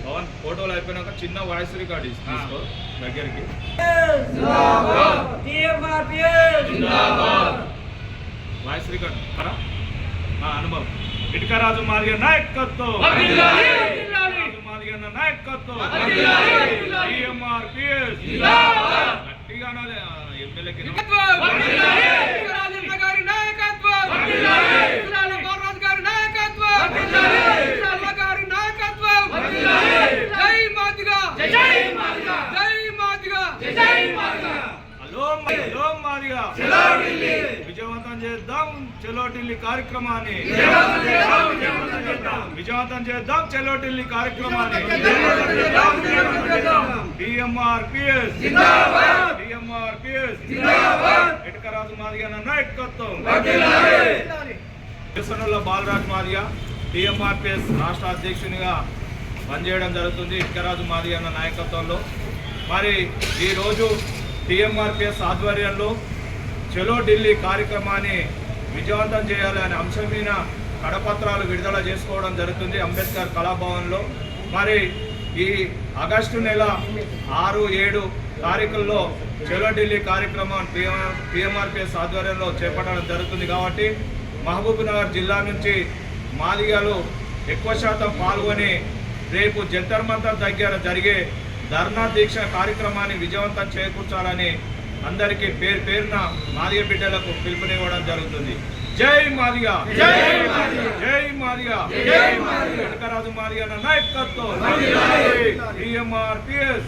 పవన్ ఫోటోలు అయిపోయినాక చిన్న వాయిస్ రికార్డ్ తీసుకో దగ్గరికి. వాయిస్ రికార్డ్ అనుభవం. ఇటుకరాజు మాదిగ నాయకత్వం, మాదిగ నాయకత్వం, గట్టిగా ఎమ్మెల్యేకి విజయవంతం చేద్దాం చలో ఢిల్లీ కార్యక్రమాన్ని, విజయవంతం చేద్దాం చలో ఢిల్లీ కార్యక్రమాన్ని. డిఎంఆర్పిఎస్ ఇటుకరాజు మాదిగ నాయకత్వం. బాలరాజ్ మాదిగ డిఎంఆర్పిఎస్ రాష్ట్ర అధ్యక్షునిగా పనిచేయడం జరుగుతుంది ఇటుకరాజు మాదిగ నాయకత్వంలో. మరి ఈరోజు డిఎంఆర్పిఎస్ ఆధ్వర్యంలో చలో ఢిల్లీ కార్యక్రమాన్ని విజయవంతం చేయాలనే అంశం మీద కడపత్రాలు విడుదల చేసుకోవడం జరుగుతుంది అంబేద్కర్ కళాభవన్లో. మరి ఈ ఆగస్టు నెల 6, 7 తారీఖుల్లో చలో ఢిల్లీ కార్యక్రమం డిఎంఆర్పిఎస్ ఆధ్వర్యంలో చేపట్టడం జరుగుతుంది. కాబట్టి మహబూబ్నగర్ జిల్లా నుంచి మాదిగలు ఎక్కువ శాతం పాల్గొని రేపు జంతర్ మంతర్ దగ్గర జరిగే ధర్నా దీక్ష కార్యక్రమాన్ని విజయవంతం చేకూర్చాలని అందరికీ పేరు పేరున మాదిగ బిడ్డలకు పిలుపునివ్వడం జరుగుతుంది. జై మాదిగ, జై మాదిగ, ఇటుకరాజు మాదిగ నాయకత్వం. డిఎంఆర్పిఎస్.